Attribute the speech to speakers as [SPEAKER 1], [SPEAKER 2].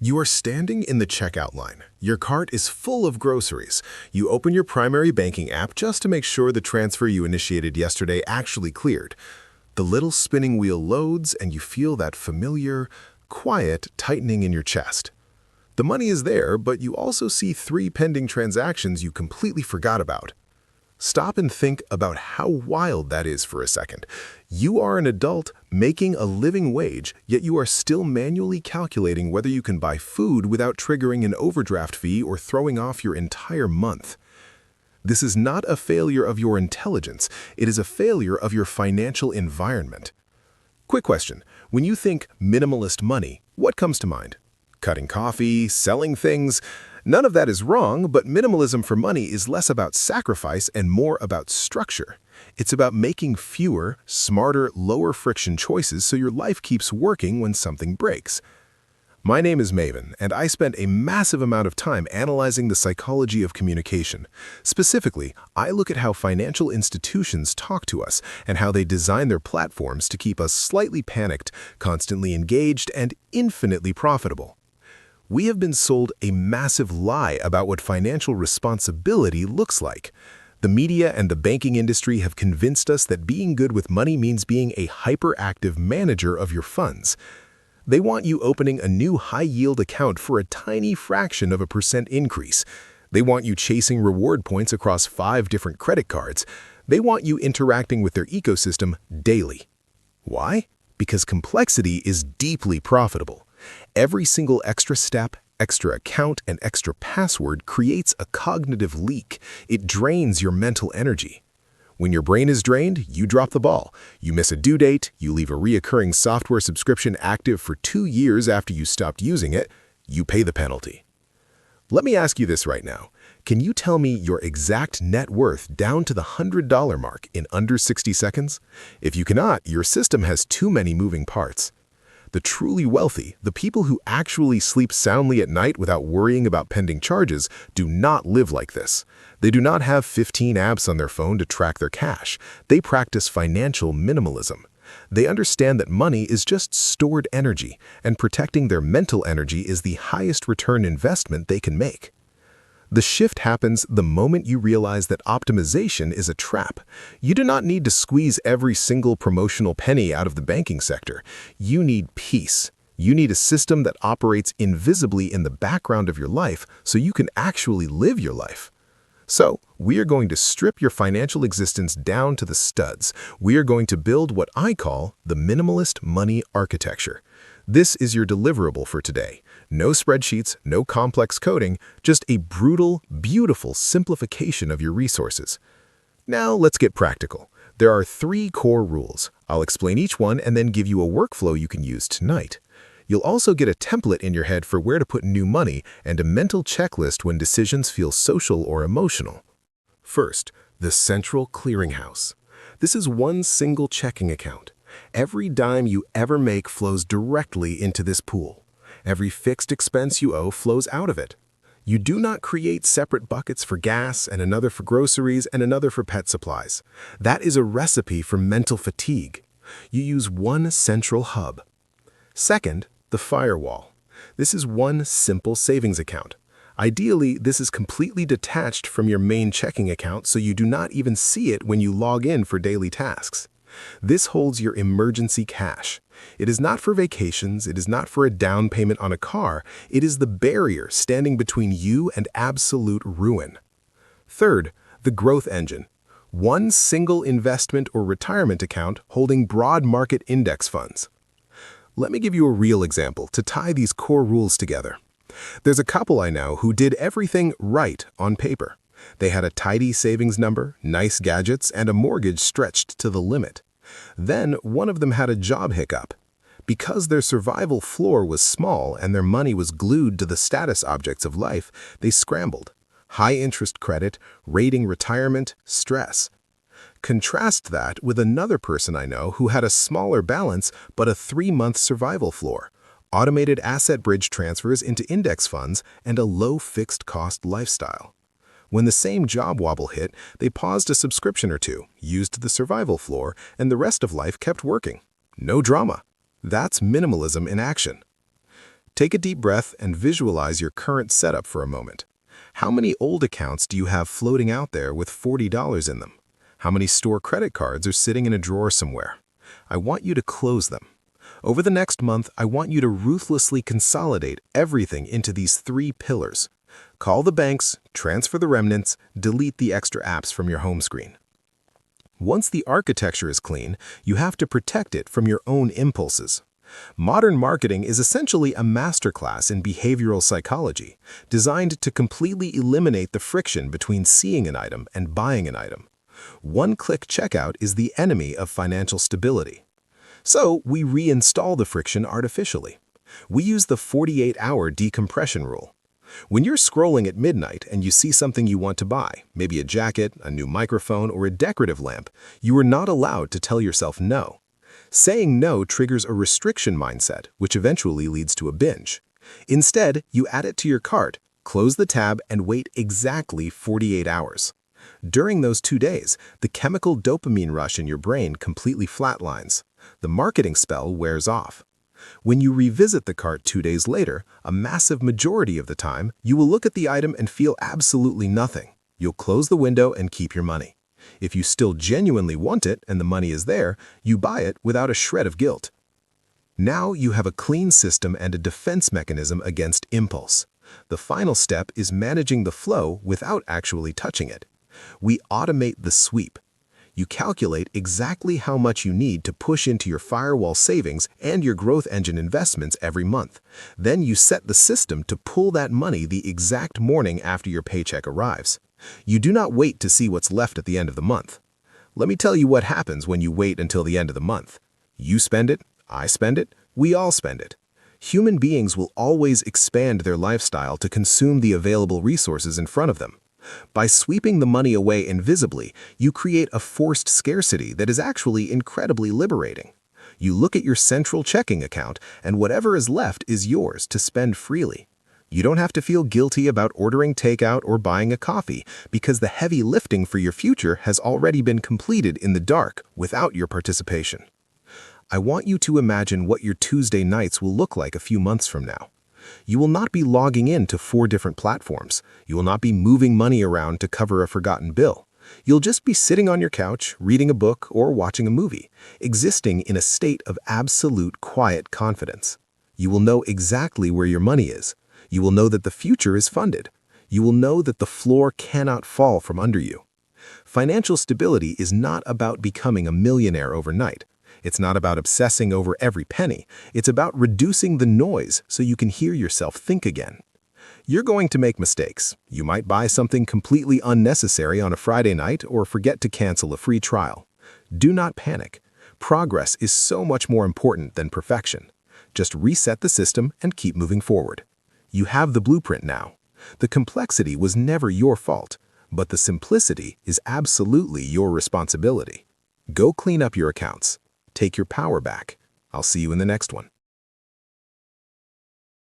[SPEAKER 1] You are standing in the checkout line. Your cart is full of groceries. You open your primary banking app just to make sure the transfer you initiated yesterday actually cleared. The little spinning wheel loads and you feel that familiar, quiet tightening in your chest. The money is there, but you also see 3 pending transactions you completely forgot about. Stop and think about how wild that is for a second. You are an adult making a living wage, yet you are still manually calculating whether you can buy food without triggering an overdraft fee or throwing off your entire month. This is not a failure of your intelligence, it is a failure of your financial environment. Quick question, when you think minimalist money, what comes to mind? Cutting coffee, selling things? None of that is wrong, but minimalism for money is less about sacrifice and more about structure. It's about making fewer, smarter, lower-friction choices so your life keeps working when something breaks. My name is Maven, and I spent a massive amount of time analyzing the psychology of communication. Specifically, I look at how financial institutions talk to us and how they design their platforms to keep us slightly panicked, constantly engaged, and infinitely profitable. We have been sold a massive lie about what financial responsibility looks like. The media and the banking industry have convinced us that being good with money means being a hyperactive manager of your funds. They want you opening a new high-yield account for a tiny fraction of a % increase. They want you chasing reward points across 5 different credit cards. They want you interacting with their ecosystem daily. Why? Because complexity is deeply profitable. Every single extra step, extra account, and extra password creates a cognitive leak. It drains your mental energy. When your brain is drained, you drop the ball. You miss a due date, you leave a reoccurring software subscription active for 2 years after you stopped using it, you pay the penalty. Let me ask you this right now. Can you tell me your exact net worth down to the $100 mark in under 60 seconds? If you cannot, your system has too many moving parts. The truly wealthy, the people who actually sleep soundly at night without worrying about pending charges, do not live like this. They do not have 15 apps on their phone to track their cash. They practice financial minimalism. They understand that money is just stored energy, and protecting their mental energy is the highest return investment they can make. The shift happens the moment you realize that optimization is a trap. You do not need to squeeze every single promotional penny out of the banking sector. You need peace. You need a system that operates invisibly in the background of your life so you can actually live your life. So, we are going to strip your financial existence down to the studs. We are going to build what I call the minimalist money architecture. This is your deliverable for today. No spreadsheets, no complex coding, just a brutal, beautiful simplification of your resources. Now let's get practical. There are 3 core rules. I'll explain each one and then give you a workflow you can use tonight. You'll also get a template in your head for where to put new money and a mental checklist when decisions feel social or emotional. First, the central clearinghouse. This is one single checking account. Every dime you ever make flows directly into this pool. Every fixed expense you owe flows out of it. You do not create separate buckets for gas and another for groceries and another for pet supplies. That is a recipe for mental fatigue. You use one central hub. Second, the firewall. This is one simple savings account. Ideally, this is completely detached from your main checking account so you do not even see it when you log in for daily tasks. This holds your emergency cash. It is not for vacations, it is not for a down payment on a car, it is the barrier standing between you and absolute ruin. Third, the growth engine. One single investment or retirement account holding broad market index funds. Let me give you a real example to tie these core rules together. There's a couple I know who did everything right on paper. They had a tidy savings number, nice gadgets, and a mortgage stretched to the limit. Then one of them had a job hiccup. Because their survival floor was small and their money was glued to the status objects of life, they scrambled. High-interest credit, rating retirement, stress. Contrast that with another person I know who had a smaller balance but a 3-month survival floor, automated asset bridge transfers into index funds, and a low fixed cost lifestyle. When the same job wobble hit, they paused a subscription or 2, used the survival floor, and the rest of life kept working. No drama. That's minimalism in action. Take a deep breath and visualize your current setup for a moment. How many old accounts do you have floating out there with $40 in them? How many store credit cards are sitting in a drawer somewhere? I want you to close them. Over the next month, I want you to ruthlessly consolidate everything into these 3 pillars. Call the banks, transfer the remnants, delete the extra apps from your home screen. Once the architecture is clean, you have to protect it from your own impulses. Modern marketing is essentially a masterclass in behavioral psychology, designed to completely eliminate the friction between seeing an item and buying an item. One-click checkout is the enemy of financial stability. So we reinstall the friction artificially. We use the 48-hour decompression rule. When you're scrolling at midnight and you see something you want to buy, maybe a jacket, a new microphone, or a decorative lamp, you are not allowed to tell yourself no. Saying no triggers a restriction mindset, which eventually leads to a binge. Instead, you add it to your cart, close the tab, and wait exactly 48 hours. During those 2 days, the chemical dopamine rush in your brain completely flatlines. The marketing spell wears off. When you revisit the cart 2 days later, a massive majority of the time, you will look at the item and feel absolutely nothing. You'll close the window and keep your money. If you still genuinely want it and the money is there, you buy it without a shred of guilt. Now you have a clean system and a defense mechanism against impulse. The final step is managing the flow without actually touching it. We automate the sweep. You calculate exactly how much you need to push into your firewall savings and your growth engine investments every month. Then you set the system to pull that money the exact morning after your paycheck arrives. You do not wait to see what's left at the end of the month. Let me tell you what happens when you wait until the end of the month. You spend it, I spend it, we all spend it. Human beings will always expand their lifestyle to consume the available resources in front of them. By sweeping the money away invisibly, you create a forced scarcity that is actually incredibly liberating. You look at your central checking account, and whatever is left is yours to spend freely. You don't have to feel guilty about ordering takeout or buying a coffee because the heavy lifting for your future has already been completed in the dark without your participation. I want you to imagine what your Tuesday nights will look like a few months from now. You will not be logging in to 4 different platforms. You will not be moving money around to cover a forgotten bill. You'll just be sitting on your couch, reading a book, or watching a movie, existing in a state of absolute quiet confidence. You will know exactly where your money is. You will know that the future is funded. You will know that the floor cannot fall from under you. Financial stability is not about becoming a millionaire overnight. It's not about obsessing over every penny. It's about reducing the noise so you can hear yourself think again. You're going to make mistakes. You might buy something completely unnecessary on a Friday night or forget to cancel a free trial. Do not panic. Progress is so much more important than perfection. Just reset the system and keep moving forward. You have the blueprint now. The complexity was never your fault, but the simplicity is absolutely your responsibility. Go clean up your accounts. Take your power back. I'll see you in the next one.